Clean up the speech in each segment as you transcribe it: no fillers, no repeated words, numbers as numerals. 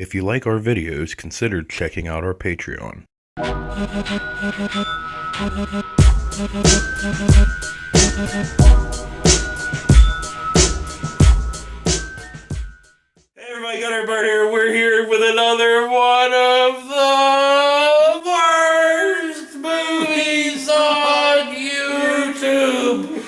If you like our videos, consider checking out our Patreon. Hey everybody, Gunner Bird here. We're here with another one of the worst movies on YouTube.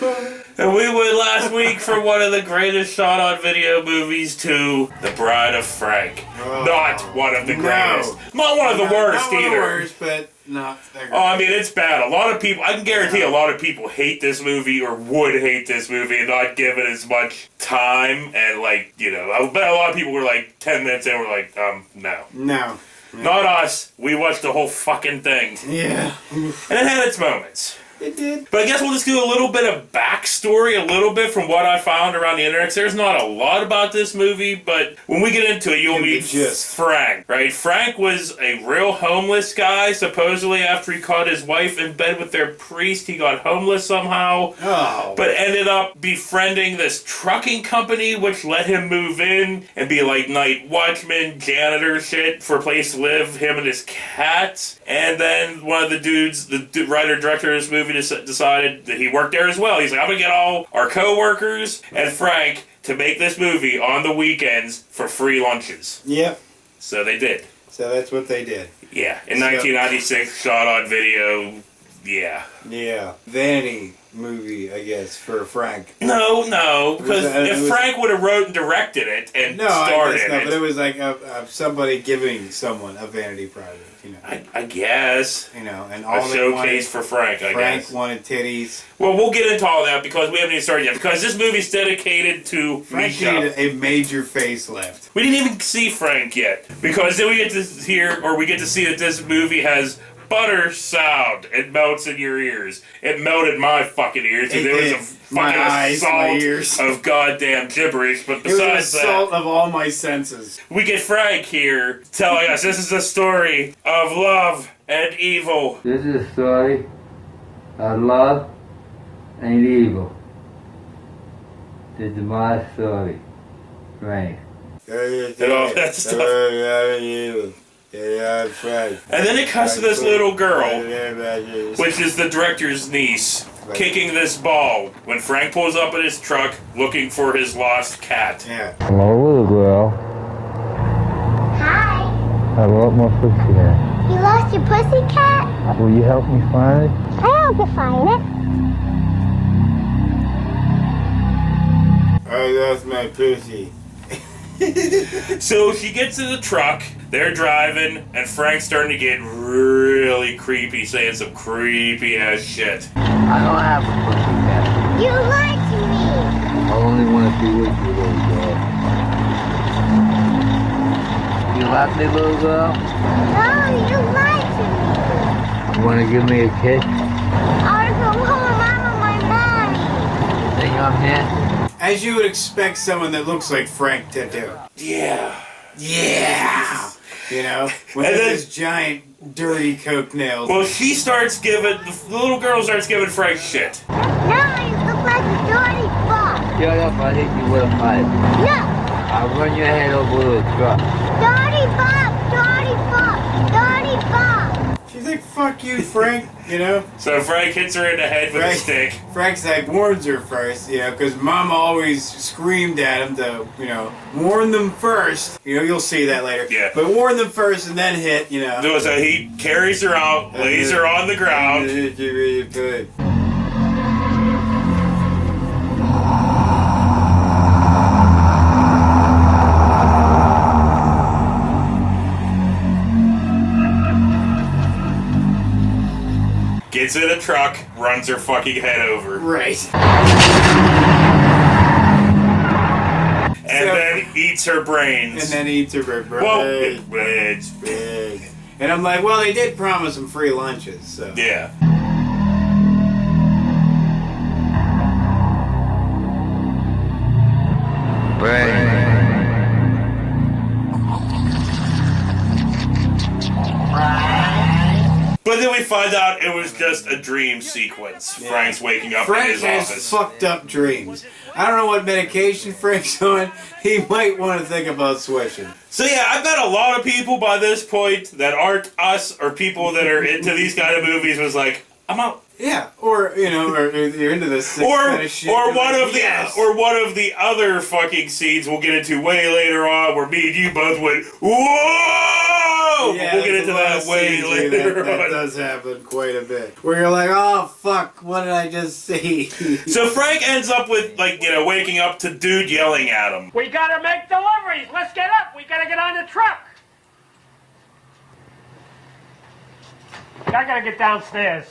And we went last week from one of the greatest shot on video movies to The Bride of Frank. Not one of the greatest. Not one of the worst not either. Not one of the worst, but not the greatest. Oh, I mean, it's bad. A lot of people, I can guarantee a lot of people hate this movie or would hate this movie and not give it as much time. And, like, you know, I bet a lot of people were like 10 minutes in, were like, no. No. Not us. We watched the whole fucking thing. Yeah. And it had its moments. It did. But I guess we'll just do a little bit of backstory, a little bit from what I found around the internet. 'Cause there's not a lot about this movie, but when we get into it, you'll meet Frank, right? Frank was a real homeless guy. Supposedly, after he caught his wife in bed with their priest, he got homeless somehow. Oh. But ended up befriending this trucking company, which let him move in and be like night watchman, janitor shit for a place to live, him and his cats. And then one of the dudes, the writer-director of this movie, decided that he worked there as well. He's like, I'm gonna get all our co-workers and Frank to make this movie on the weekends for free lunches. Yep. So they did. So that's what they did. Yeah. In 1996, shot on video. Yeah. Yeah. Vanity movie, I guess, for Frank. No, because if Frank would have wrote and directed it and starred in it. But it was like somebody giving someone a vanity project, you know. I guess. You know, and all a showcase for Frank, I guess. Frank wanted titties. Well, we'll get into all that because we haven't even started yet. Because this movie's dedicated to Frank needed a major facelift. We didn't even see Frank yet. Because then we get to hear, or we get to see that this movie has butter sound. It melts in your ears. It melted my fucking ears. There was a fucking assault of goddamn gibberish. But besides it was an assault of all my senses. We get Frank here telling us this is a story of love and evil. This is a story of love and evil. This is my story, Frank. And all that stuff. And then it cuts to this little girl, which is the director's niece, kicking this ball when Frank pulls up in his truck looking for his lost cat. Yeah. Hello, little girl. Hi. I want my pussycat. You lost your pussycat? Will you help me find it? I'll help you find it. I lost my pussy. So she gets in the truck, they're driving, and Frank's starting to get really creepy, saying some creepy ass shit. I don't have a pussycat. You lied to me. I only want to be with you, little girl. You love me, little girl? No, you lied to me. You want to give me a kiss? I want to go home. I'm on my mind. Think I'm here? As you would expect someone that looks like Frank to do. Yeah. You know? With his giant, dirty coke nails. Well, she starts giving, the little girl starts giving Frank shit. No, you look like a dirty fuck. Shut up, I hit you with a pipe. No. I'll run your head over with a truck. Dirty fuck. Dirty fuck. Dirty fuck. She's like, fuck you, Frank, you know? So Frank hits her in the head with a stick. Frank's like, warns her first, you know, because Mama always screamed at him to, you know, warn them first. You know, you'll see that later. Yeah. But warn them first and then hit, you know. So he carries her out, lays her on the ground. Gets in a truck, runs her fucking head over. Right. And then eats her brains. And then eats her brains. Well, brains. And I'm like, well, they did promise him free lunches, so. Yeah. But then we find out it was just a dream sequence. Yeah. Frank's waking up in his office. Frank has fucked up dreams. I don't know what medication Frank's on. He might want to think about switching. So yeah, I bet a lot of people by this point that aren't us or people that are into these kind of movies was like, I'm out. Yeah, or you're into this kind of shit. Or one like, of the yes. or one of the other fucking scenes we'll get into way later on, where me and you both went, whoa! Yeah, We'll get into that way later on. That does happen quite a bit. Where you're like, oh fuck, what did I just see? So Frank ends up with waking up to dude yelling at him. We gotta make deliveries. Let's get up. We gotta get on the truck. I gotta get downstairs.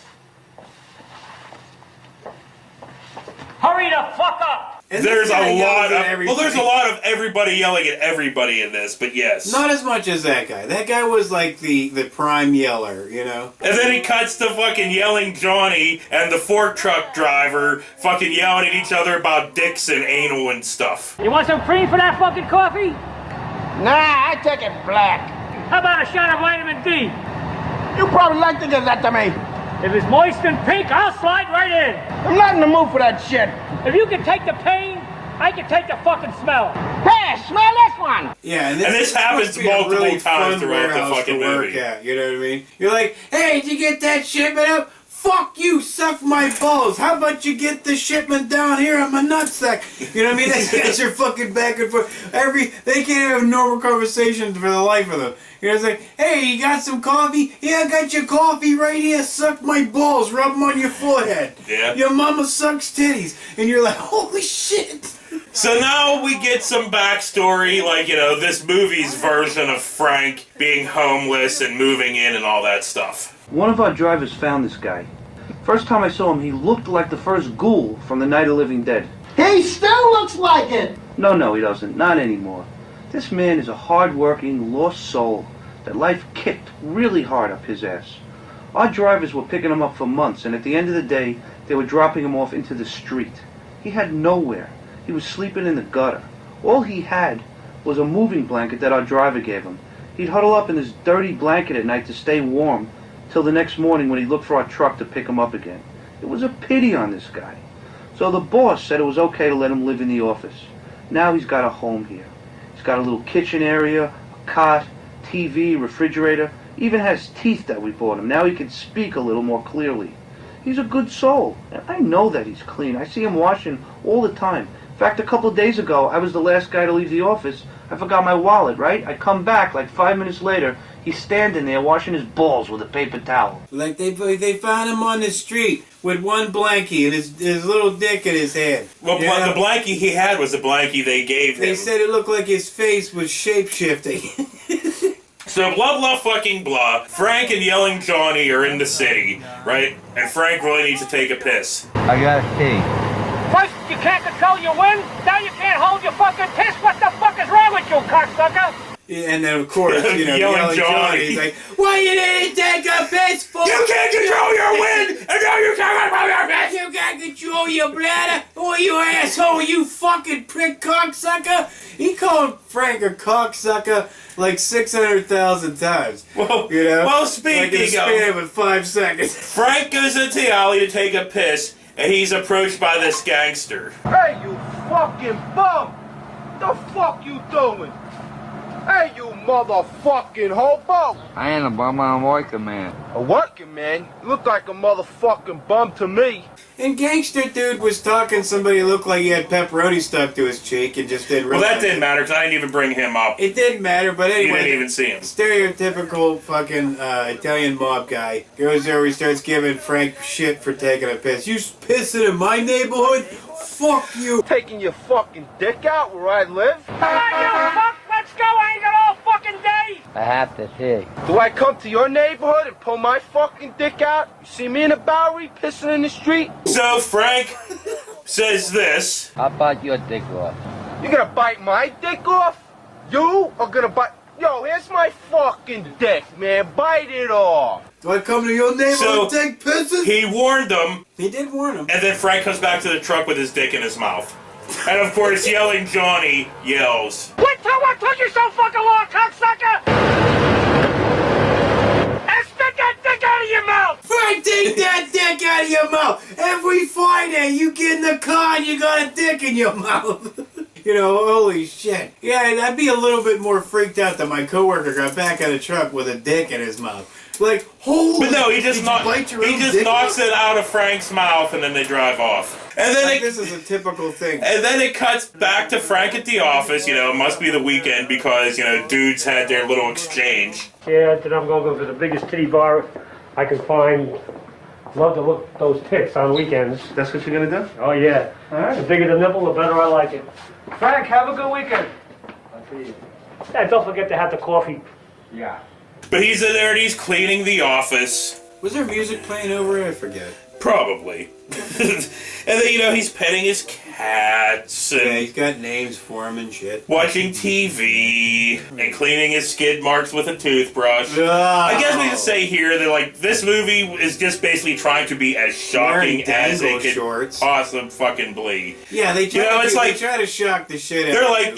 Hurry the fuck up! There's a lot of everybody yelling at everybody in this, but yes. Not as much as that guy. That guy was like the prime yeller, you know? And then he cuts to fucking yelling Johnny and the fork truck driver fucking yelling at each other about dicks and anal and stuff. You want some cream for that fucking coffee? Nah, I take it black. How about a shot of vitamin D? You probably like to give that to me. If it's moist and pink, I'll slide right in. I'm not in the mood for that shit. If you can take the pain, I can take the fucking smell. Hey, smell this one. Yeah, and this happens must be a multiple really times fun throughout the warehouse fucking to work movie. at, you know what I mean? You're like, hey, did you get that shipment up? Fuck you, suck my balls. How about you get the shipment down here on my nutsack? You know what I mean? These guys are fucking back and forth. They can't have normal conversations for the life of them. You know, it's like, hey, you got some coffee? Yeah, I got your coffee right here. Suck my balls. Rub them on your forehead. Yeah. Your mama sucks titties. And you're like, holy shit. So now we get some backstory, this movie's version of Frank being homeless and moving in and all that stuff. One of our drivers found this guy. First time I saw him, he looked like the first ghoul from the Night of the Living Dead. He still looks like it. No, he doesn't. Not anymore. This man is a hard-working, lost soul that life kicked really hard up his ass. Our drivers were picking him up for months, and at the end of the day, they were dropping him off into the street. He had nowhere. He was sleeping in the gutter. All he had was a moving blanket that our driver gave him. He'd huddle up in this dirty blanket at night to stay warm till the next morning when he looked for our truck to pick him up again. It was a pity on this guy. So the boss said it was okay to let him live in the office. Now he's got a home here. He's got a little kitchen area, a cot, TV, refrigerator, even has teeth that we bought him. Now he can speak a little more clearly. He's a good soul. And I know that he's clean. I see him washing all the time. In fact, a couple of days ago, I was the last guy to leave the office. I forgot my wallet, right? I come back like 5 minutes later. He's standing there washing his balls with a paper towel. Like they found him on the street with one blankie and his little dick in his head. Well, the blankie he had was the blankie they gave him. They said it looked like his face was shape-shifting. So blah blah fucking blah. Frank and yelling Johnny are in the city, right? And Frank really needs to take a piss. I got a key. First, you can't control your wind. Now you can't hold your fucking piss. What the fuck is wrong with you, cocksucker? And then, of course, Yelling yelling Johnny. He's like, why you didn't take a piss for? You can't control your wind, and now you can't control your piss. You can't control your bladder? Oh, you asshole, you fucking prick cocksucker. He called Frank a cocksucker like 600,000 times. Well, speaking like in a span of 5 seconds. Frank goes into the alley to take a piss, and he's approached by this gangster. Hey, you fucking bum. The fuck you doing? Hey, you motherfucking hobo! I ain't a bum, I'm a working man. A working man? You look like a motherfucking bum to me. And gangster dude was talking somebody who looked like he had pepperoni stuck to his cheek and just didn't Well, realize that didn't matter, because I didn't even bring him up. It didn't matter, but anyway. You didn't even see him. Stereotypical fucking Italian mob guy goes over, he starts giving Frank shit for taking a piss. You pissing in my neighborhood? Fuck you. Taking your fucking dick out where I live? Come on, you fuck! Let's go! I ain't got all fucking day! I have to pee. Do I come to your neighborhood and pull my fucking dick out? You see me in a Bowery pissing in the street? So Frank says this. How about your dick off? You gonna bite my dick off? You are gonna bite... Yo, here's my fucking dick, man. Bite it off. Do I come to your neighborhood So and take pisses? he warned them, He did warn him. and then Frank comes back to the truck with his dick in his mouth. And of course, yelling Johnny yells. What took you so fucking long, cocksucker? And spit that dick out of your mouth! Frank, take that dick out of your mouth. Every Friday, you get in the car and you got a dick in your mouth. You know, holy shit. Yeah, that'd be a little bit more freaked out that my coworker got back out of the truck with a dick in his mouth. Like, holy! But no, he just dick knocks it out of Frank's mouth, and then they drive off. And then this is a typical thing. And then it cuts back to Frank at the office. You know, it must be the weekend because dudes had their little exchange. Yeah, then I'm going to go to the biggest titty bar I can find. Love to look at those tits on weekends. That's what you're gonna do? Oh, yeah. All right. The bigger the nipple, the better I like it. Frank, have a good weekend. I'll see you. Yeah, don't forget to have the coffee. Yeah. But he's in there and he's cleaning the office. Was there music playing over it? I forget. Probably. And then, he's petting his cats and Yeah, he's got names for him and shit. watching TV and cleaning his skid marks with a toothbrush. Oh. I guess we can say here that, this movie is just basically trying to be as shocking Wearing as it dangle could shorts. possibly fucking be. Yeah, they try, it's they try to shock the shit out They're of like,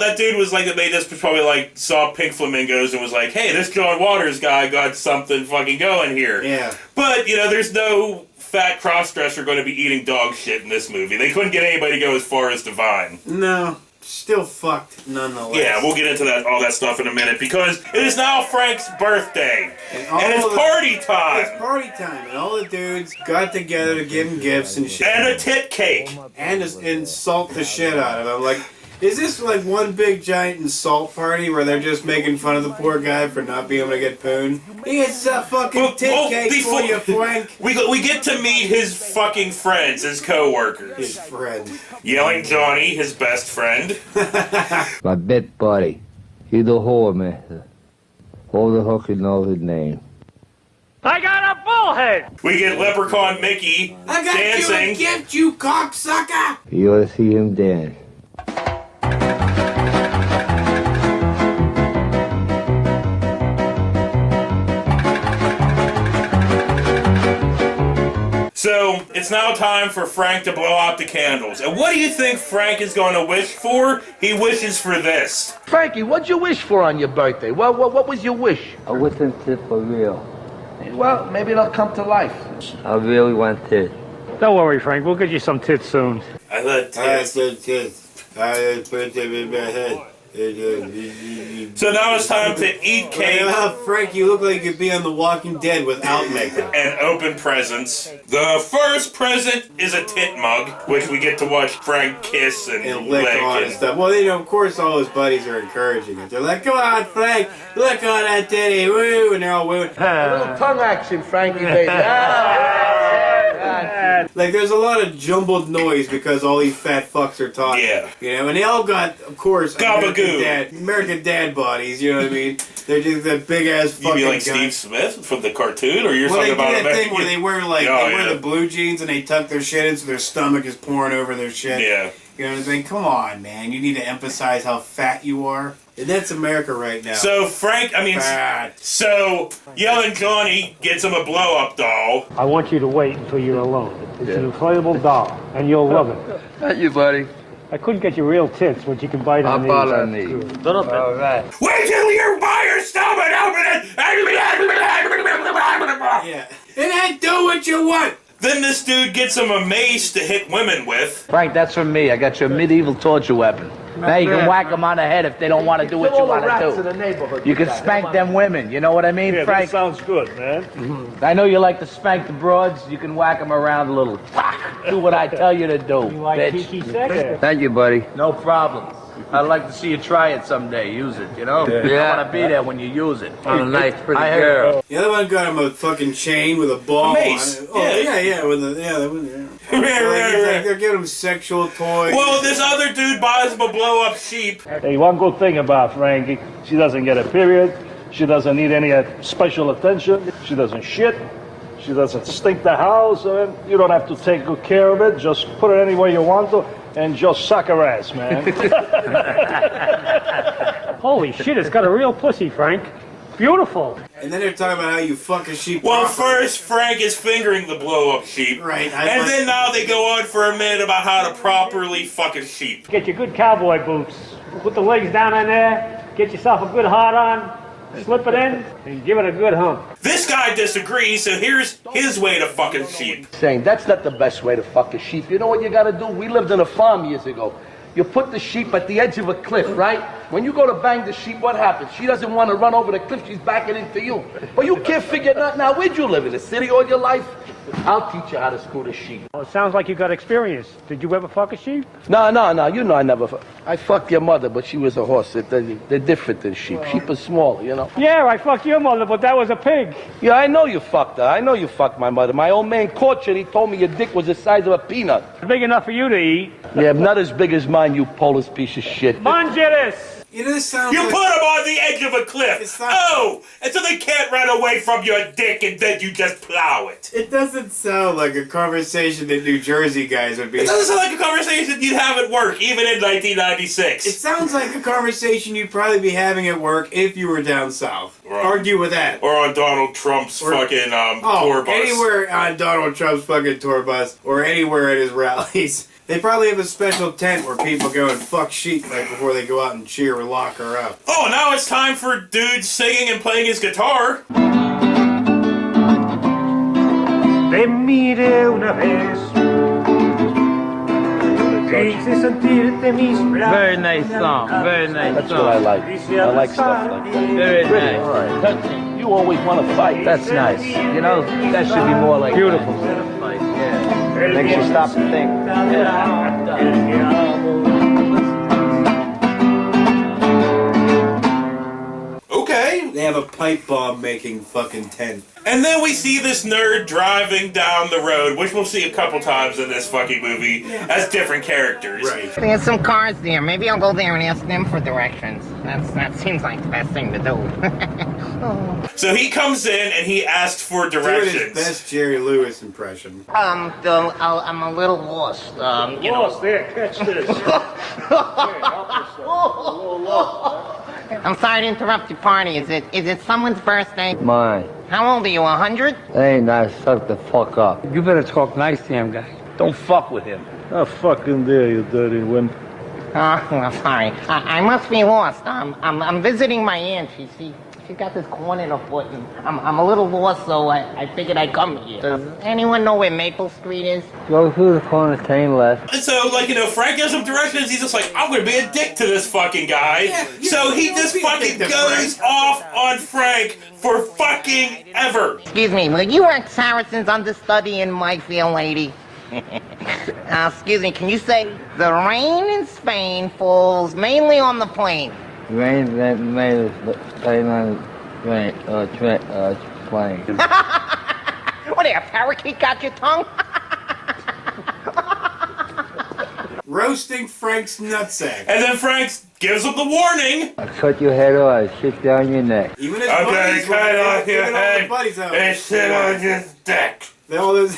that dude was like, they just probably saw Pink Flamingos and was like, hey, this John Waters guy got something fucking going here. Yeah. But, there's no fat crossdresser going to be eating dog shit in this movie. They couldn't get anybody to go as far as Divine. No. Still fucked, nonetheless. Yeah, we'll get into all that stuff in a minute because it is now Frank's birthday. And it's party time. It's party time, and all the dudes got together to give him gifts and shit. And a tit cake. And just insult the shit out of him. Like, is this like one big giant insult party where they're just making fun of the poor guy for not being able to get poon? He gets a fucking tit cake for you, Frank. We get to meet his fucking friends, his co-workers. His friend. Yelling Johnny, his best friend. My bed buddy. He's the whore, man. All the hook and know his name. I got a bullhead! We get Leprechaun Mickey I got dancing. you a gift, you cocksucker! You ought to see him dance. So, it's now time for Frank to blow out the candles. And what do you think Frank is going to wish for? He wishes for this. Frankie, what'd you wish for on your birthday? What was your wish? I wish him tit for real. Well, maybe it'll come to life. I really want tit. Don't worry, Frank. We'll get you some tits soon. I let So now it's time to eat cake Frank, you look like you could be on The Walking Dead without makeup. and open presents. The first present is a tit mug, which we get to watch Frank kiss and Lick on and stuff. Well, of course, all his buddies are encouraging it. They're like, come on, Frank, lick on that titty, woo, and they're all wooing. A little tongue action, Frankie, baby. Like, there's a lot of jumbled noise because all these fat fucks are talking. Yeah. And they all got, of course, Gabagoo. American dad bodies, you know what I mean? They're just that big-ass fucking You mean like guy. Steve Smith from the cartoon, or you're Well, they talking do about that thing where they wear, wear the blue jeans and they tuck their shit in so their stomach is pouring over their shit. Yeah. You know what I'm saying? Come on, man. You need to emphasize how fat you are. And that's America right now. So Fat. so Yelling Johnny gets him a blow-up doll. I want you to wait until you're alone. It's an inflatable doll, and you'll love it. Thank you, buddy. I couldn't get you real tits, but you can bite on these. I'll bite on these. Little bit. All right. Wait till you're by yourself and open it! Yeah. And then do what you want. Then this dude gets him a mace to hit women with. Frank, that's from me. I got your medieval torture weapon. Now you can whack them on the head if they don't want to do what you want to do. You can spank them women. You know what I mean, Yeah, Frank? that sounds good, man. I know you like to spank the broads. You can whack them around a little. Do what I tell you to do, You like bitch. Kiki sex? Thank you, buddy. No problem. I'd like to see you try it someday. Use it, you know? Yeah. I want to be there when you use it. I'm a nice, pretty I heard- girl. The other one got him a fucking chain with a ball mace. on it. Oh, yeah, with the, that one, Like, they're giving him sexual toys. Well, this other dude buys him a blow-up sheep. Hey, one good thing about Frankie, she doesn't get a period. She doesn't need any special attention. She doesn't shit. She doesn't stink the house. You don't have to take good care of it. Just put it anywhere you want to and just suck her ass, man. Holy shit, it's got a real pussy, Frank. Beautiful. And then they're talking about how you fuck a sheep. Well, properly. first Frank is fingering the blow-up sheep. Right. And then now they go on for a minute about how to properly fuck a sheep. Get your good cowboy boots. Put the legs down in there. Get yourself a good hard on. Slip it in and give it a good hump. This guy disagrees, so here's his way to fuck a sheep. Saying that's not the best way to fuck a sheep. You know what you gotta do? We lived on a farm years ago. You put the sheep at the edge of a cliff, right? When you go to bang the sheep, what happens? She doesn't want to run over the cliff, she's backing into you. But you can't figure nothing out. Where'd you live, in the city all your life? I'll teach you how to school the sheep. Well, it sounds like you got experience. Did you ever fuck a sheep? No, you know I never I fucked your mother, but she was a horse. They're different than sheep. Sheep are smaller, you know? Yeah, I fucked your mother, but that was a pig. Yeah, I know you fucked her. I know you fucked my mother. My old man caught you and he told me your dick was the size of a peanut. Big enough for you to eat. Yeah, not as big as mine, you Polish piece of shit. Mangeris! You know, this sounds You like... put them on the edge of a cliff. It's not- Oh! And so they can't run away from your dick and then you just plow it. It doesn't sound like a conversation that New Jersey guys would be... It doesn't sound like a conversation you'd have at work, even in It 1996. sounds like a conversation you'd probably be having at work if you were down south. Right. Argue with that. Or on Donald Trump's fucking tour bus. Anywhere on Donald Trump's fucking tour bus, or anywhere at his rallies. They probably have a special tent where people go and fuck sheep right before they go out and cheer or lock her up. Oh, now it's time for dude singing and playing his guitar. Te mire una vez. Very nice song. Very nice That's song. what I like. I like stuff like that. Very Pretty. nice. All right. Touching. You always want to fight. That's nice. You know, that should be more like Beautiful. That. Yeah. Makes you stop and think. Okay. They have a pipe bomb making fucking tent. And then we see this nerd driving down the road, which we'll see a couple times in this fucking movie, as different characters. Right. There's some cars there. Maybe I'll go there and ask them for directions. That seems like the best thing to do. So he comes in and he asks for Do his directions. best Jerry Lewis impression. I'm a little lost. You know. There, catch this. I'm sorry to interrupt your party. Is it someone's birthday? Mine. How old are you? 100? Ain't nice. Suck the fuck up. You better talk nice to him, guy. Don't fuck with him. How fucking dare you, dirty wimp. Well, sorry. I must be lost. I'm visiting my aunt. She's got this corn in her foot, and I'm a little lost, so I figured I'd come here. Does anyone know where Maple Street is? Go through the corner, turn left. And so, like, Frank gives him directions. He's just like, I'm gonna be a dick to this fucking guy. So he just fucking goes off on Frank for fucking ever. Excuse me, will you act Saracens understudy in my fair lady? Excuse me, can you say, the rain in Spain falls mainly on the plain? Rain that made us stay on the plane. What, a parakeet got your tongue? Roasting Frank's nutsack. And then Frank gives him the warning. I cut your head off, I shit down your neck. Even his Okay, buddies cut were- off your even all head the buddies out. and shit on your dick. All those,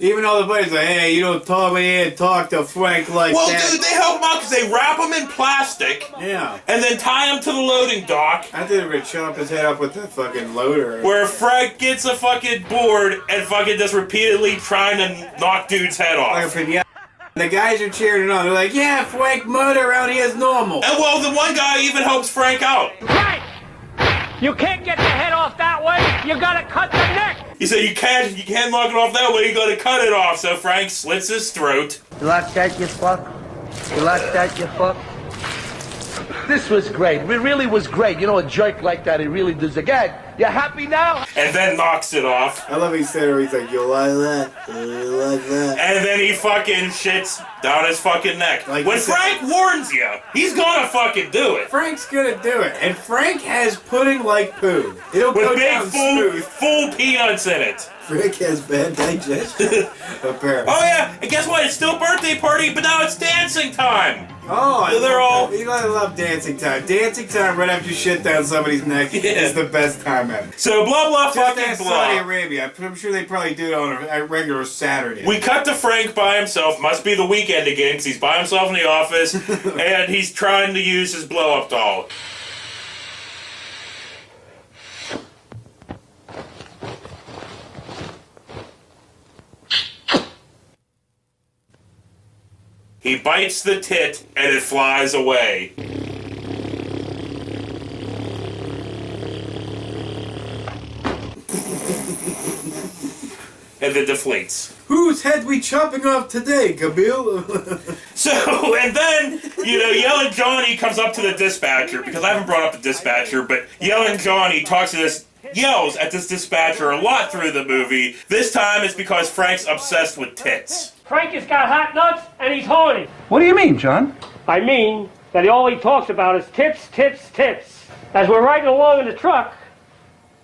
even all the buddies like, hey, you don't talk me in, talk to Frank like Well, that. dude, they help him out because they wrap him in plastic Yeah. and then tie him to the loading dock. I thought they were gonna chop his head up with that fucking loader. Where Frank gets a fucking board and fucking just repeatedly trying to knock dude's head Like a off. pinata. The guys are cheering it on. They're like, yeah, Frank, murder around here is normal. And well, the one guy even helps Frank out. Right! You can't get the head off that way. You gotta cut the neck. He said you can't knock it off that way. You gotta cut it off. So Frank slits his throat. You like that, you fuck? You like that, you fuck? This was great. It really was great. You know, a jerk like that, it really does. Again, you happy now? And then knocks it off. I love he said it. He's like, you like that? You like that? And then he fucking shits down his fucking neck. Like When you said- Frank warns you, he's gonna fucking do it. Frank's gonna do it. And Frank has pudding like poo. It'll With go big down smooth. full peanuts in it. Frank has bad digestion. Apparently. Oh yeah, and guess what? It's still birthday party, but now it's dancing time. Oh, So they're all- You know, I love dancing time. Dancing time right after you shit down somebody's neck is the best time ever. So blah blah Just fucking ask Saudi blah. Arabia. I'm sure they probably do it on a regular Saturday. We cut to Frank by himself. Must be the weekend again, because he's by himself in the office, and he's trying to use his blow-up doll. He bites the tit, and it flies away. And then deflates. Whose head we chopping off today, Gabil? So, and then You know, Yelling Johnny comes up to the dispatcher, because I haven't brought up the dispatcher, but Yelling Johnny yells at this dispatcher a lot through the movie. This time it's because Frank's obsessed with tits. Frank has got hot nuts and he's horny. What do you mean, John? I mean that all he talks about is tits, tits, tits. As we're riding along in the truck,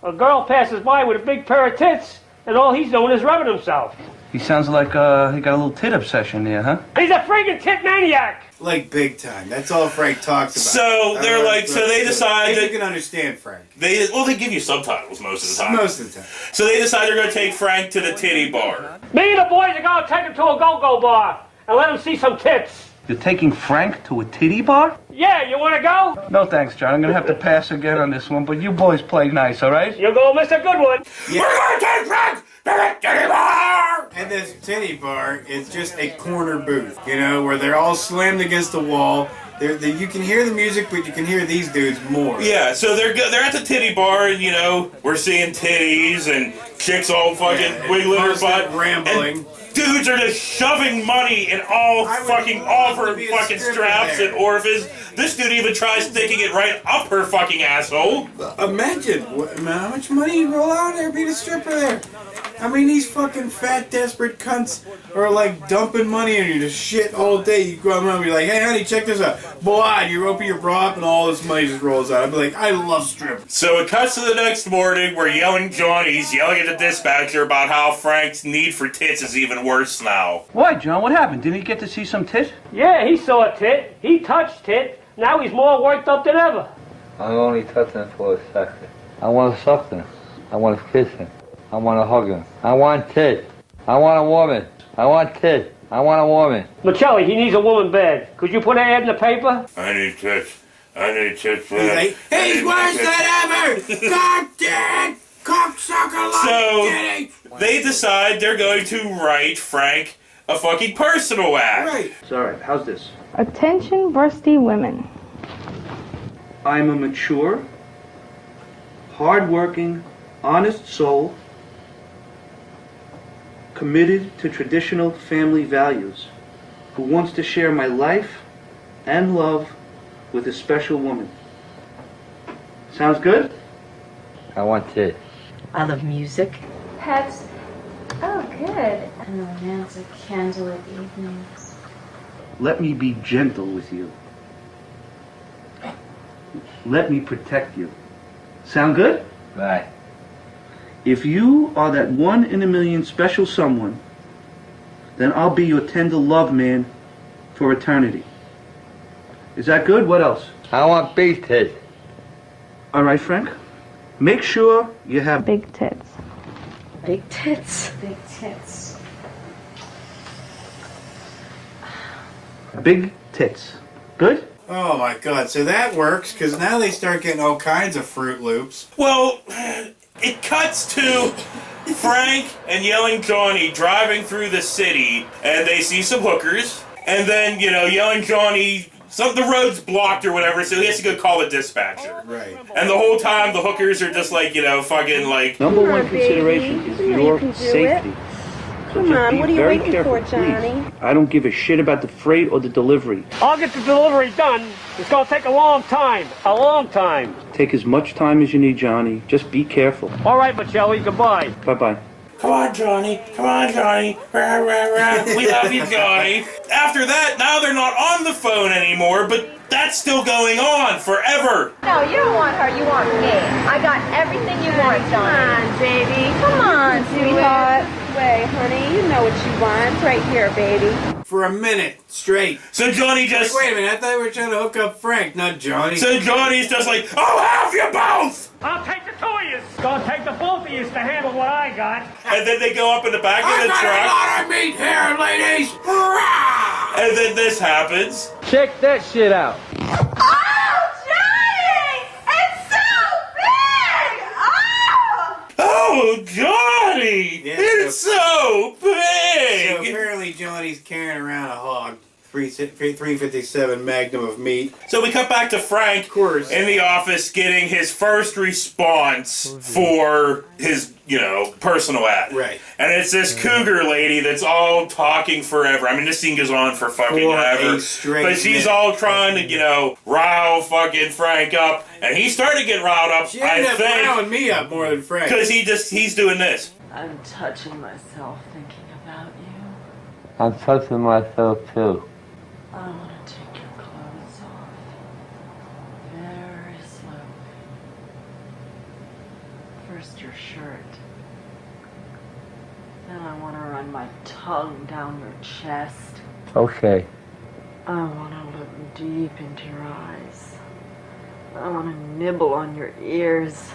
a girl passes by with a big pair of tits, and all he's doing is rubbing himself. He sounds like he got a little tit obsession there, huh? He's a friggin' tit maniac. Like big time. That's all Frank talks about. So they're they decide that you can understand Frank. They give you subtitles most of the time. Most of the time. So they decide they're going to take Frank to the titty bar. Me and the boys are going to take him to a go-go bar and let him see some tits. You're taking Frank to a titty bar? Yeah, you want to go? No thanks, John. I'm going to have to pass again on this one, but you boys play nice, all right? You're going to miss a good one. Yeah. We're going to take Frank to the titty bar! And this titty bar is just a corner booth, you know, where they're all slammed against the wall. You can hear the music, but you can hear these dudes more. Yeah, so they're at the titty bar, and, you know, we're seeing titties and chicks all fucking wiggling her butt. Rambling. And dudes are just shoving in all her fucking straps and orifices. This dude even tries sticking it right up her fucking asshole. Imagine how much money you roll out there being a stripper there. I mean, these fucking fat, desperate cunts are like dumping money on you to shit all day. You go around and be like, hey, honey, check this out. Boy, you open your bra up and all this money just rolls out. I'd be like, I love strippers. So it cuts to the next morning where Yelling Johnny's yelling at the dispatcher about how Frank's need for tits is even worse now. Why, John? What happened? Didn't he get to see some tit? Yeah, he saw a tit. He touched tit. Now he's more worked up than ever. I'm only touching it for a second. I want to suck them. I want to kiss him. I want to hug him. I want tit. I want a woman. I want tit. I want a woman. Michelli, he needs a woman bed. Could you put an ad in the paper? I need tits. I need tits. He's like, he's worse than ever! God damn it! Cocksucker like So they decide they're going to write Frank a fucking personal ad. Right. Sorry, how's this? Attention, breasty women. I'm a mature, hard-working, honest soul, committed to traditional family values, who wants to share my life and love with a special woman. Sounds good? I want tit. I love music. Pets. Oh, good. And romantic candlelit evenings. Let me be gentle with you. Let me protect you. Sound good? Right. If you are that 1 in a million special someone, then I'll be your tender love man for eternity. Is that good? What else? I want big tits. All right, Frank. Make sure you have big tits. Big tits. Big tits. Big tits. Good? Oh my god, so that works, because now they start getting all kinds of Fruit Loops. Well, it cuts to Frank and Yelling Johnny driving through the city, and they see some hookers, and then, you know, Yelling Johnny, the road's blocked or whatever, so he has to go call the dispatcher. Right. And the whole time, the hookers are just like, you know, fucking like... Number one consideration is your safety. So Come on, what are you very waiting careful, for, Johnny? please. I don't give a shit about the freight or the delivery. I'll get the delivery done. It's going to take a long time. A long time. Take as much time as you need, Johnny. Just be careful. All right, Michelli, goodbye. Bye-bye. Come on, Johnny. Come on, Johnny. Rah, rah, rah. We love you, Johnny. After that, now they're not on the phone anymore, but that's still going on forever. No, you don't want her, you want me. I got everything you want, Johnny. Come on, baby. Come on, sweetheart. Way, honey. You know what you want. It's right here, baby. For a minute straight. So Johnny just... Like, wait a minute, I thought we were trying to hook up Frank, not Johnny. So Johnny's just like, I'll have you both! I'll take the two of you. It's going to take the both of you to handle what I got. And then they go up in the back of the truck. I got a lot of meat here, ladies! And then this happens. Check that shit out. Oh, Johnny! It's so big! Oh! Oh, Johnny! Yeah, it's so big! So apparently Johnny's carrying around a hog 357 Magnum of meat. So we cut back to Frank in the office getting his first response for his, personal ad. Right. And it's this cougar lady that's all talking forever. I mean, this scene goes on for fucking ever. But she's all trying to, rile fucking Frank up. And he started getting riled up, She ended up riling me up more than Frank. Because he's doing this. I'm touching myself thinking about you. I'm touching myself too. I want to take your clothes off. Very slowly. First your shirt. Then I want to run my tongue down your chest. Okay. I want to look deep into your eyes. I want to nibble on your ears.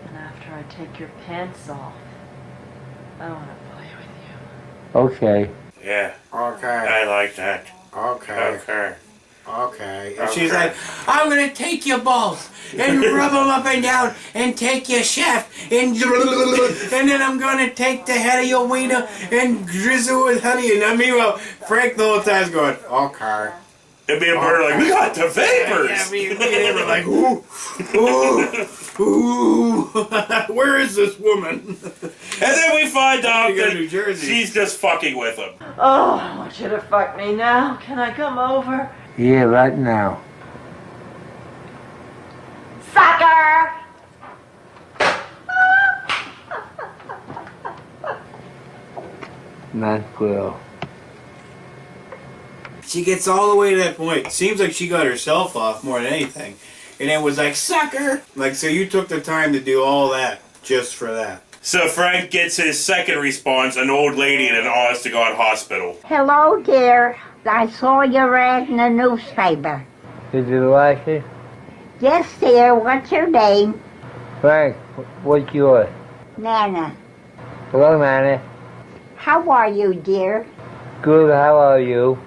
And after I take your pants off, I want to play with you. Okay. Yeah. Okay. I like that. Okay. Okay. Okay. And she's like, I'm going to take your balls and rub them up and down and take your shaft and then I'm going to take the head of your wiener and drizzle with honey. And meanwhile, Frank the whole time's going, okay. And me and Bert are like, we got the vapors! Yeah, me and him are like, ooh, where is this woman? And then we find out that New Jersey. she's just fucking with him. Oh, I want you to fuck me now. Can I come over? Yeah, right now. Sucker! Nice girl. She gets all the way to that point. Seems like she got herself off more than anything. And it was like, sucker! Like, so you took the time to do all that just for that. So Frank gets his second response, an old lady in an honest-to-God hospital. Hello, dear. I saw your ad in the newspaper. Did you like it? Yes, dear. What's your name? Frank, what's yours? Nana. Hello, Nana. How are you, dear? Good, how are you?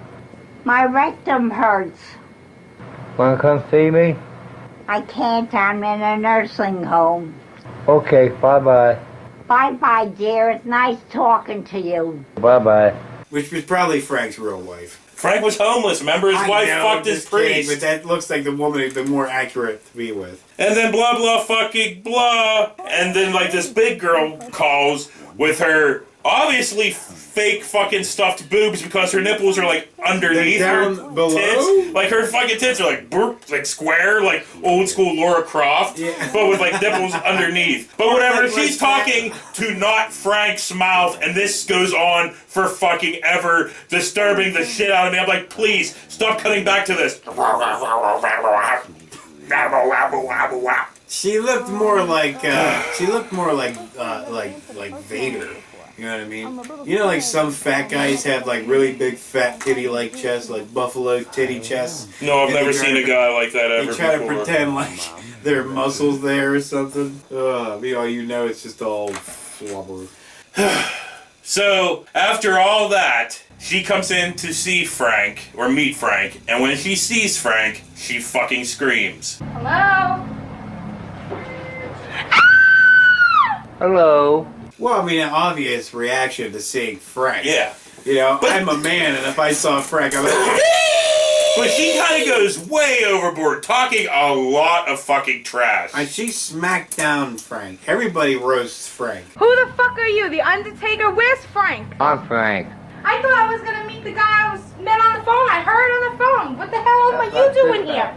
My rectum hurts. Wanna come see me? I can't. I'm in a nursing home. Okay, bye-bye. Bye-bye, dear. It's nice talking to you. Bye-bye. Which was probably Frank's real wife. Frank was homeless, remember? His wife fucked his priest. But that looks like the woman who's been more accurate to be with. And then blah, blah, fucking blah. And then, this big girl calls with her obviously fake fucking stuffed boobs because her nipples are, underneath her below? tits. Like, her fucking tits are, square, old school Laura Croft. Yeah. But with, nipples underneath. But whatever, she's talking to not Frank's mouth, and this goes on for fucking ever, disturbing the shit out of me. I'm like, please, stop cutting back to this. She looked more like Vader. You know what I mean? You know, some fat guys have really big fat titty-like chests, like buffalo titty chests. No, I've never seen a guy like that ever They try before. to pretend there are muscles there or something. It's just all flubber. So, after all that, she comes in to see Frank, or meet Frank, and when she sees Frank, she fucking screams. Hello? Hello. Well, an obvious reaction to seeing Frank. Yeah. I'm a man, and if I saw Frank, I'm like... But she kind of goes way overboard, talking a lot of fucking trash. And she smacked down Frank. Everybody roasts Frank. Who the fuck are you? The Undertaker? Where's Frank? I'm Frank. I thought I was gonna meet the guy I was met on the phone. I heard on the phone. What the hell am you doing here?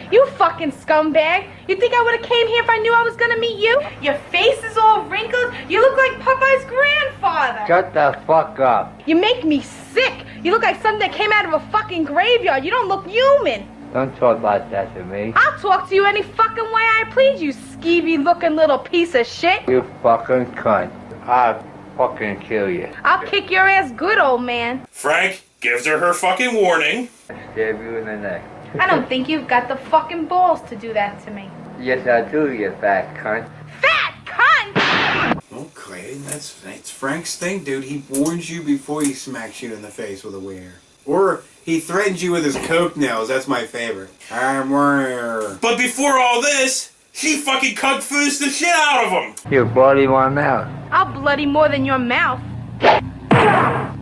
You fucking scumbag. You think I would have came here if I knew I was gonna meet you? Your face is all wrinkled. You look like Popeye's grandfather. Shut the fuck up. You make me sick. You look like something that came out of a fucking graveyard. You don't look human. Don't talk like that to me. I'll talk to you any fucking way I please, you skeevy looking little piece of shit. You fucking cunt. I'll fucking kill you. I'll kick your ass good, old man. Frank gives her fucking warning. I'll stab you in the neck. I don't think you've got the fucking balls to do that to me. Yes, I do, you fat cunt. Fat cunt! Okay, that's Frank's thing, dude. He warns you before he smacks you in the face with a wiener. Or he threatens you with his coke nails. That's my favorite. I'm warrior. But before all this, she fucking kung fu's the shit out of him. You bloody one now. I'll bloody more than your mouth.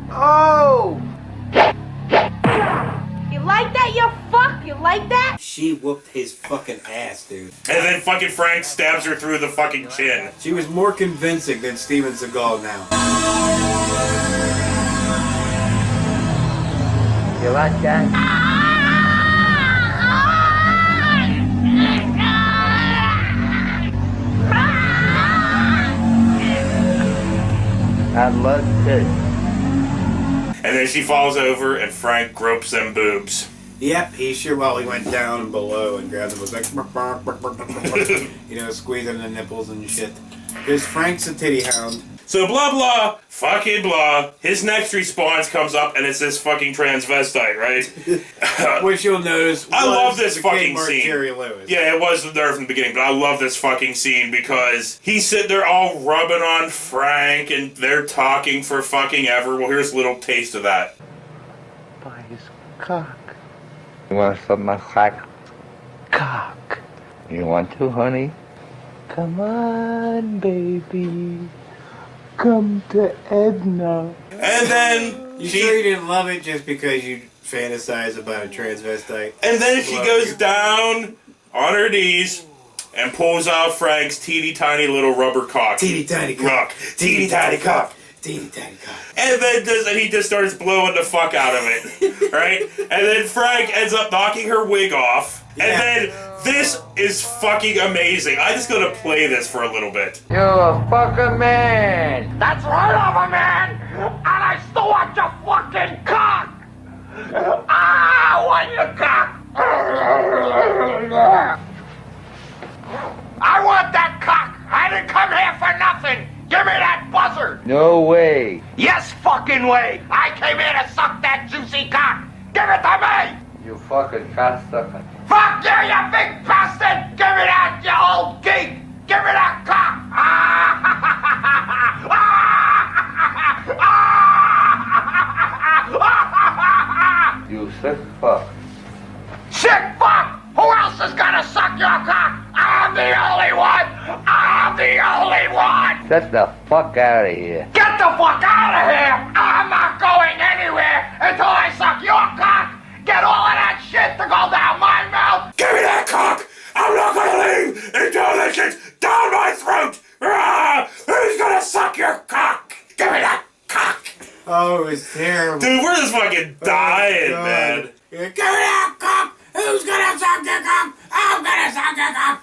Oh! like that, you fuck? You like that? She whooped his fucking ass, dude. And then fucking Frank stabs her through the fucking chin. She was more convincing than Steven Seagal now. You like that? I love tits. And then she falls over and Frank gropes them boobs. Yep, he went down and below and grabbed them. Was like, you know, squeezing the nipples and shit. Because Frank's a titty hound. So blah blah, fucking blah. His next response comes up and it's this fucking transvestite, right? Which you'll notice. I love this fucking scene. scene. Yeah, it was there from the beginning, but I love this fucking scene because he's sitting there all rubbing on Frank and they're talking for fucking ever. Well, here's a little taste of that. By his cock. You want to suck my cock? Cock. You want to, honey? Come on, baby. Come to Edna. And then you sure you didn't love it just because you fantasize about a transvestite? And then she goes down on her knees and pulls out Frank's teeny tiny little rubber cock. Teeny tiny cock. Teeny tiny cock. Teeny tiny cock. And then he just starts blowing the fuck out of it, right? And then Frank ends up knocking her wig off. Yeah. And then this is fucking amazing. I'm just gonna play this for a little bit. You're a fucking man. That's right, I'm a man. And I still want your fucking cock. I want your cock. I want that cock. I didn't come here for nothing. Give me that buzzer! No way. Yes, fucking way! I came here to suck that juicy cock! Give it to me! You fucking cocksucker. Fuck you, you big bastard! Give me that, you old geek! Give me that cock! You sick fuck. Sick fuck! Who else is gonna suck your cock? I'm the only one! I'm the only one! Get the fuck out of here. Get the fuck out of here! I'm not going anywhere until I suck your cock! Get all of that shit to go down my mouth! Give me that cock! I'm not gonna leave until this shit's down my throat! Who's gonna suck your cock? Give me that cock! Oh, it was terrible. Dude, we're just fucking dying, man. Give me that cock! Who's gonna suck your cock? I'm gonna suck your cock!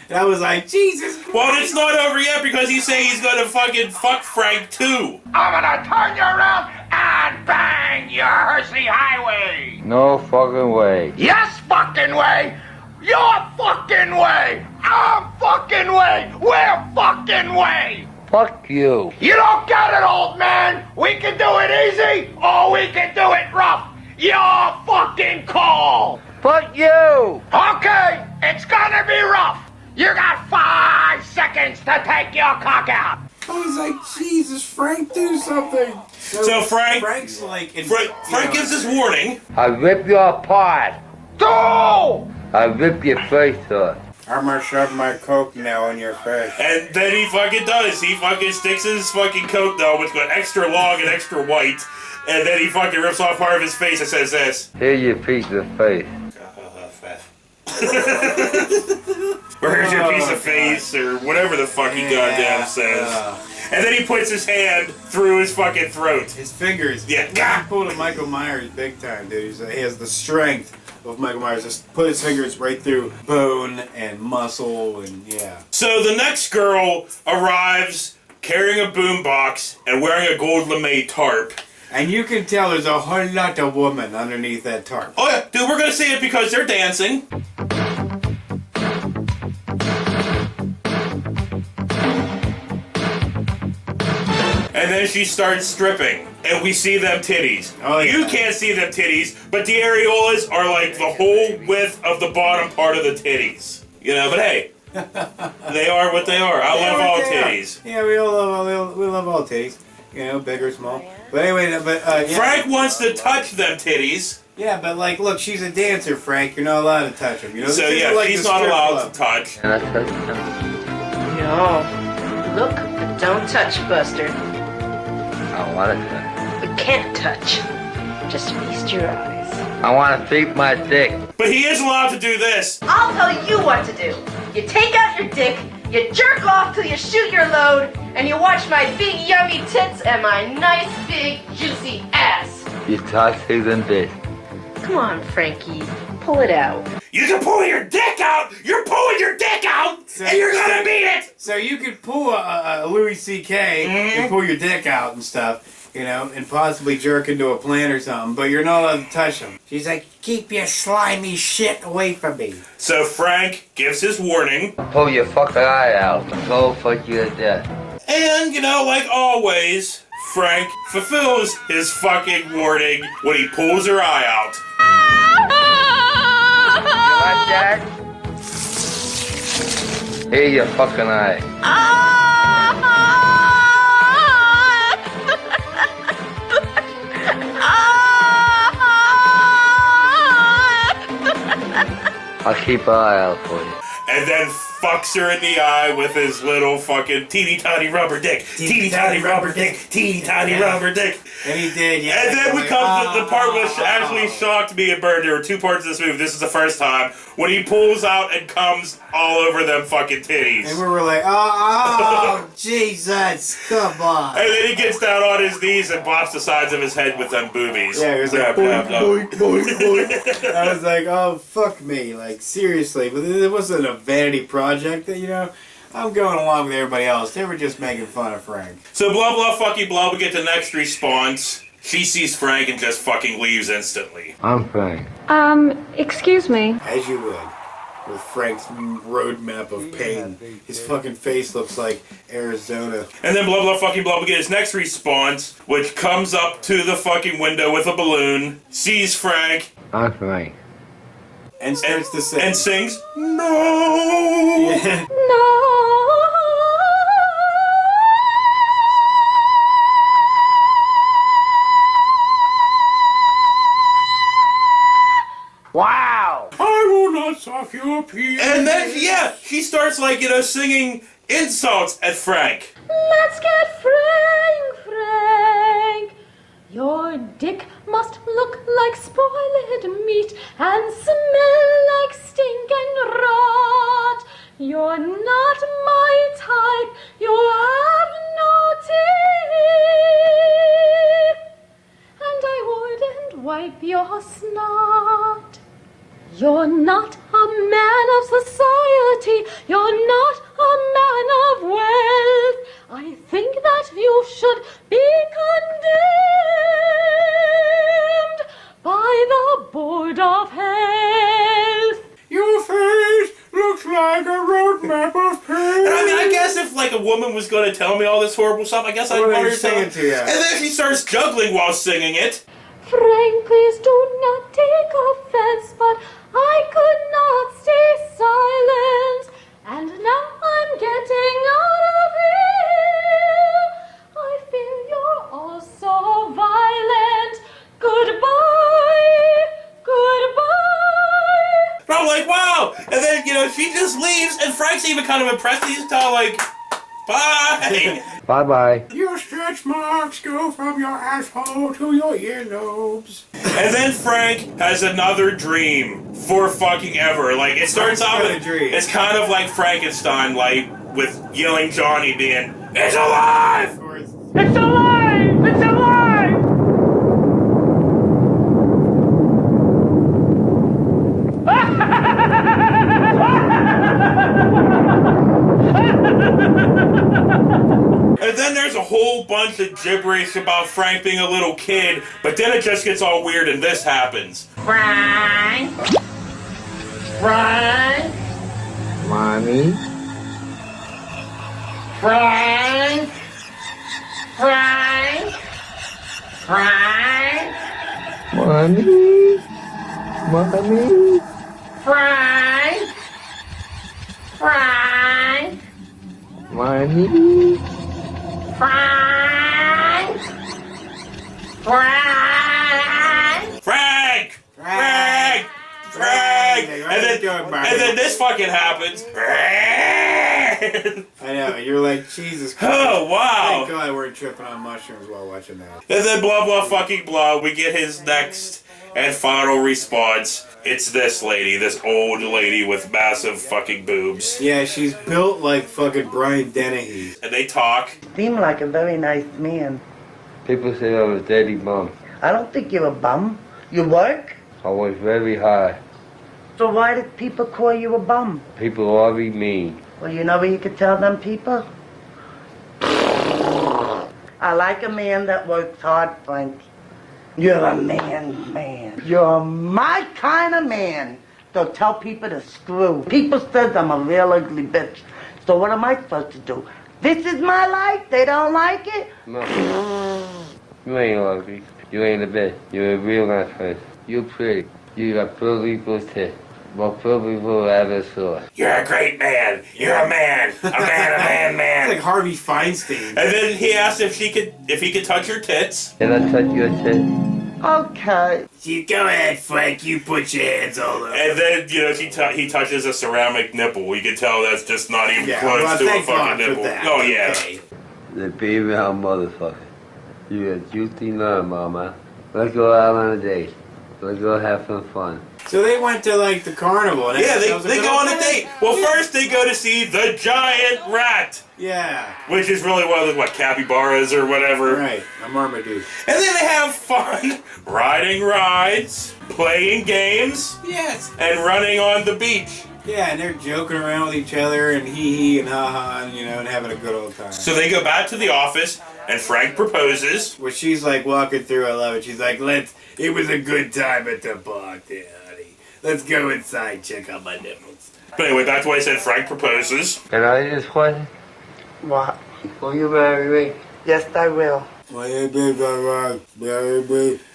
And I was like, Jesus Christ. Well, it's not over yet because he's saying he's gonna fucking fuck Frank too. I'm gonna turn you around and bang your Hershey Highway! No fucking way. Yes, fucking way! Your fucking way! I'm fucking way! We're fucking way! Fuck you. You don't get it, old man! We can do it easy, or we can do it rough! Your fucking call! Fuck you! Okay, it's gonna be rough! You got 5 seconds to take your cock out! I was like, Jesus, Frank, do something! So Frank's like... Frank gives this warning. I rip you apart. Go! I rip your face off. I'm gonna shove my coke now in your face. And then he fucking does. He fucking sticks his fucking coat though, which got extra long and extra white. And then he fucking rips off part of his face and says this. Here you piece of face. Or here's your piece of face, or whatever the fuck he goddamn says. And then he puts his hand through his fucking throat. His fingers. Yeah. He pulled a Michael Myers big time, dude. He has the strength of Michael Myers. Just put his fingers right through bone and muscle and yeah. So the next girl arrives carrying a boombox and wearing a gold lame tarp. And you can tell there's a whole lot of women underneath that tarp. Oh yeah, dude, we're gonna see it because they're dancing. And then she starts stripping, and we see them titties. Oh, yeah. You can't see them titties, but the areolas are like the whole width of the bottom part of the titties. You know, but hey, they are what they are. I love all titties. Yeah, we love all titties. You know, big or small. But anyway, yeah. Frank wants to touch them titties. Yeah, but like, look, she's a dancer, Frank. You're not allowed to touch them. You know. So yeah, like she's not allowed to touch. And I touch them. No. Look, but don't touch, Buster. I want to touch. We can't touch. Just feast your eyes. I want to feed my dick. But he is allowed to do this. I'll tell you what to do. You take out your dick, you jerk off till you shoot your load, and you watch my big yummy tits and my nice big juicy ass. You toxic than this. Come on, Frankie. Pull it out. You can pull your dick out! You're pulling your dick out! And you're gonna beat it! So you could pull a Louis C.K. and pull your dick out and stuff, you know, and possibly jerk into a plant or something, but you're not allowed to touch him. She's like, keep your slimy shit away from me. So Frank gives his warning. Pull your fucking eye out. Go fuck you to death. And, you know, like always, Frank fulfills his fucking warning when he pulls her eye out. You like that? Here's your fucking eye. I'll keep an eye out for you. And then fucks her in the eye with his little fucking teeny tiny rubber dick. Teeny tiny rubber dick. Teeny tiny rubber dick. And he did, yeah. And then we come to the part which actually shocked me and Bird. There were two parts of this movie. This is the first time when he pulls out and comes all over them fucking titties. And we were like, oh, Jesus, come on. And then he gets down on his knees and bops the sides of his head with them boobies. Yeah, he was like, boink, boink, boink, boink. I was like, oh, fuck me. Like, seriously. But it wasn't a vanity project that, you know, I'm going along with everybody else. They were just making fun of Frank. So blah, blah, fucky, blah, we get the next response. She sees Frank and just fucking leaves instantly. I'm Frank. Excuse me. As you would. With Frank's roadmap of pain. His fucking face looks like Arizona. And then blah, blah, fucking blah, we get his next response, which comes up to the fucking window with a balloon, sees Frank. I'm Frank. And starts to sing. And sings, no! Yeah. Wow! I will not suck your penis. And then, yeah, she starts, like, you know, singing insults at Frank. Let's get Frank, Frank. Your dick must look like spoiled meat and smell like stinking rot. You're not my type. You have no teeth. And I wouldn't wipe your snot. You're not a man of society. You're not a man of wealth. I think that you should be condemned by the Board of Health. Your face looks like a roadmap of pain. And I mean, I guess if like a woman was going to tell me all this horrible stuff, I guess I'd want her to sing it to you. And then she starts juggling while singing it. Frank, please do not take offense, but I could not stay silent. And now I'm getting out of here. I feel you're all so violent. Goodbye, goodbye. And I'm like, wow. And then, you know, she just leaves, and Frank's even kind of impressed. He's kind of like, bye. Bye-bye. Your stretch marks go from your asshole to your earlobes. And then Frank has another dream for fucking ever. Like, it starts out with, it's kind of like Frankenstein, like, with Yelling Johnny being, it's alive! It's alive! It's alive! And then there's a whole bunch of gibberish about Frank being a little kid, but then it just gets all weird and this happens. Frank. Frank. Mommy. Frank. Frank. Frank. Mommy. Mommy. Frank. Frank. Mommy. Frank. Frank. Frank! Frank! Frank! And then this fucking happens. I know, you're like, Jesus Christ. Oh, wow. Thank God we're tripping on mushrooms while watching that. And then blah, blah, fucking blah. We get his next And final response, it's this lady, this old lady with massive fucking boobs. Yeah, she's built like fucking Brian Dennehy. And they talk. Seem like a very nice man. People say I'm a dirty bum. I don't think you're a bum. You work? I work very hard. So why did people call you a bum? People always mean. Well, you know what you could tell them people? I like a man that works hard, Frank. You're a man. You're my kind of man. So tell people to screw. People says I'm a real ugly bitch. So what am I supposed to do? This is my life. They don't like it? No. You ain't ugly. You ain't a bitch. You're a real nice person. You're pretty. You got beautiful tits. More beautiful I ever saw. You're a great man. You're a man. A man. It's like Harvey Feinstein. And then he asked if he could touch her tits. Can I touch your tits? Okay. Go ahead, Frank. You put your hands all over. And then, he touches a ceramic nipple. You can tell that's just not even close to a fucking nipple. Oh, yeah. Okay. The female motherfucker. You a juicy nut, mama. Let's go out on a date. Let's go have some fun. So they went to like the carnival. And Yeah, they go on a date. Well, first they go to see the giant rat. Yeah. Which is really one of the, capybaras or whatever. Right, a Marmaduke. And then they have fun riding rides, playing games, Yes. and running on the beach. Yeah, and they're joking around with each other and hee and ha-ha and, and having a good old time. So they go back to the office, and Frank proposes. Where she's like walking through, I love it. She's like, it was a good time at the park there, honey. Let's go inside, check out my nipples. But anyway, back to what I said, Frank proposes. Can I just question? What? Will you marry me? Yes, I will.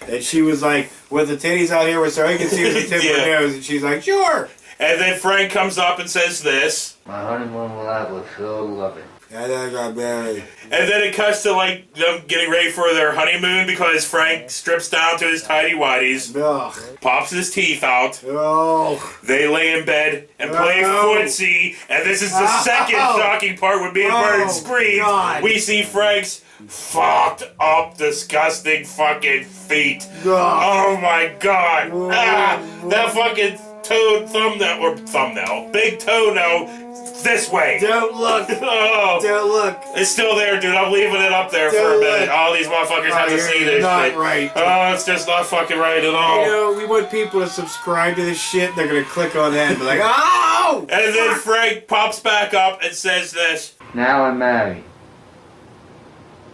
And she was like, with the titties out here so I can see the tip of her nose. And she's like, sure. And then Frank comes up and says this. My honeymoon life was so lovely. And then I got married. And then it cuts to them getting ready for their honeymoon because Frank strips down to his tidy whities, pops his teeth out. They lay in bed and play footsie. And this is the second shocking part when me and Bird scream. We see Frank's fucked up, disgusting fucking feet. Oh my god. That fucking thumbnail, big toenail. This way. Don't look. Don't look. It's still there, dude. I'm leaving it up there for a minute. All these motherfuckers have to see this not shit. Right. Oh, it's just not fucking right at all. We want people to subscribe to this shit. They're gonna click on that and be like, oh! And then Frank pops back up and says this. Now I'm married.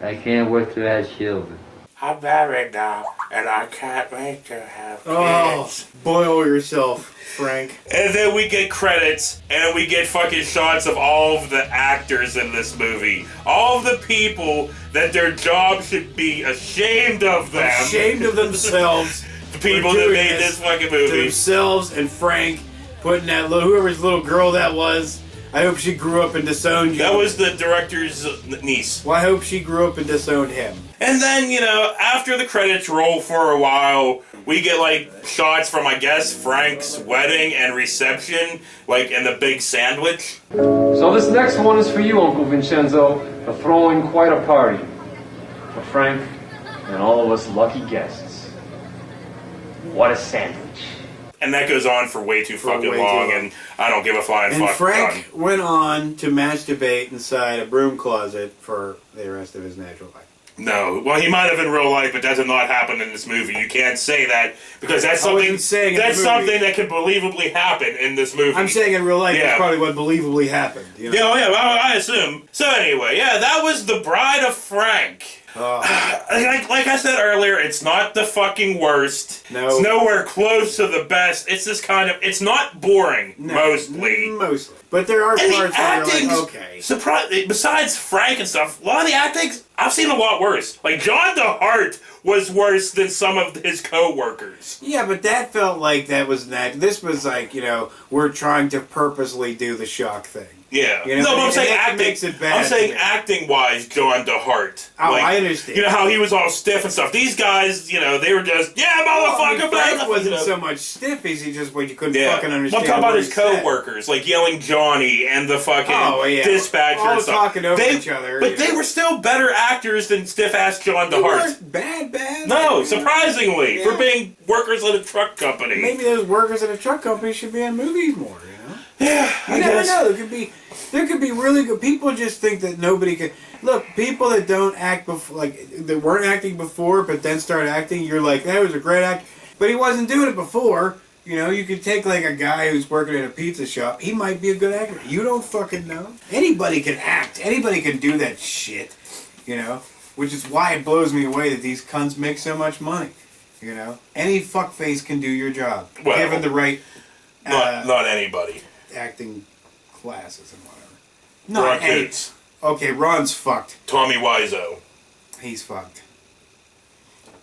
I can't wait to have children. I'm married now, and I can't wait to have kids. Oh, boil yourself, Frank. And then we get credits, and we get fucking shots of all of the actors in this movie. All of the people that their job should be ashamed of them. Ashamed of themselves. The people that made this fucking movie. Themselves and Frank putting that whoever's little girl that was. I hope she grew up and disowned you. That was the director's niece. Well, I hope she grew up and disowned him. And then, after the credits roll for a while, we get, shots from, I guess, Frank's wedding and reception, in the big sandwich. So this next one is for you, Uncle Vincenzo, for throwing quite a party. For Frank and all of us lucky guests. What a sandwich. And that goes on for way too fucking long, and I don't give a flying fuck. And Frank went on to masturbate inside a broom closet for the rest of his natural life. No. Well, he might have in real life, but that did not happen in this movie. You can't say that, because that's something that can believably happen in this movie. I'm saying in real life, that's probably what believably happened. Yeah, I assume. So anyway, that was The Bride of Frank. Like I said earlier, it's not the fucking worst. No. It's nowhere close to the best. It's this it's not boring, mostly. Mostly. But there are parts where you're like, okay. Besides Frank and stuff, a lot of the acting, I've seen a lot worse. Like, John DeHart was worse than some of his co-workers. Yeah, but that felt like that was this was like, we're trying to purposely do the shock thing. Yeah. You know, No, but I'm saying that acting. makes it bad I'm saying to me. acting-wise, John DeHart. Oh, I understand. You know how he was all stiff and stuff. These guys, you know, they were just motherfucker. Frank wasn't so much stiff as he just you couldn't fucking understand. Well, I'm talking about what his he said. co-workers, like yelling Johnny and the fucking dispatcher all and stuff. talking over each other. But they were still better actors than stiff-ass John They DeHart. weren't bad. No, surprisingly, for being workers at a truck company. Maybe those workers at a truck company should be in movies more, you know? Yeah, You never know. There could be really good people. Just think that nobody can look. People that don't act before, that weren't acting before, but then start acting. You're like, that was a great act, but he wasn't doing it before. You know, you could take like a guy who's working at a pizza shop. He might be a good actor. You don't fucking know. Anybody can act. Anybody can do that shit. You know, which is why it blows me away that these cunts make so much money. You know, any fuckface can do your job, Well, given the right. Not anybody. Acting classes and whatever. Ron Coots. Okay, Ron's fucked. Tommy Wiseau. He's fucked.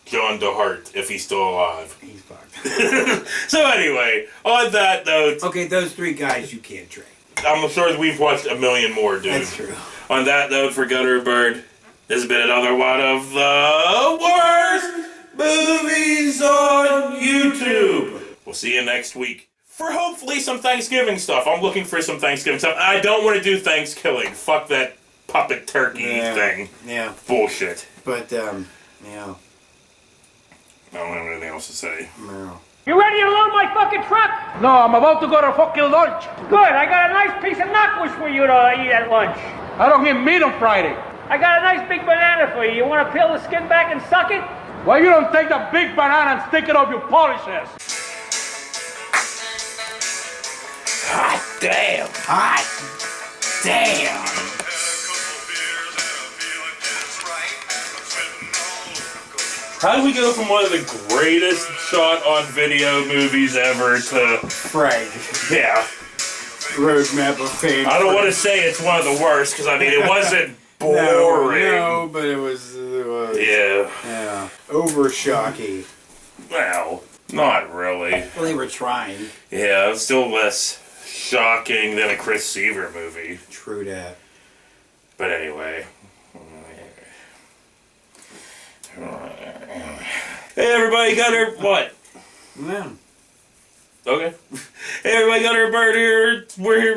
John DeHart, if he's still alive. He's fucked. So anyway, on that note... Okay, those three guys you can't trade. I'm sure that we've watched a million more, dude. That's true. On that note, for Gunner Bird, this has been another one of the worst movies on YouTube. We'll see you next week for hopefully some Thanksgiving stuff. I'm looking for some Thanksgiving stuff. I don't want to do Thanksgiving. Fuck that puppet turkey thing. Yeah. Bullshit. But, yeah. I don't have anything else to say. No. You ready to load my fucking truck? No, I'm about to go to fucking lunch. Good, I got a nice piece of knockwurst for you to eat at lunch. I don't get meat on Friday. I got a nice big banana for you. You want to peel the skin back and suck it? Why you don't take the big banana and stick it up your polish ass? Hot damn. Hot damn. How do we go from one of the greatest shot on video movies ever to Frank? Yeah. Roadmap of Fame. I don't want to say it's one of the worst because I mean it wasn't boring. No, but it was. Yeah. Over shocky. Well, not really. Well, they were trying. Yeah, it's still less shocking than a Chris Seaver movie. True that. But anyway. Hey everybody, Gunner, what? Yeah. Okay. Hey everybody, Gunner Bird here. We're here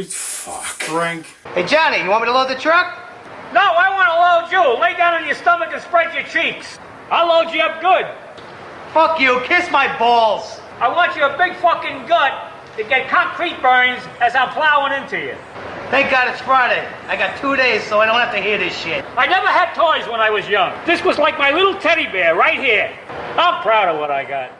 Fuck. Frank. Hey, Johnny, you want me to load the truck? No, I want to load you. Lay down on your stomach and spread your cheeks. I'll load you up good. Fuck you. Kiss my balls. I want you a big fucking gut to get concrete burns as I'm plowing into you. Thank God it's Friday. I got 2 days so I don't have to hear this shit. I never had toys when I was young. This was like my little teddy bear right here. I'm proud of what I got.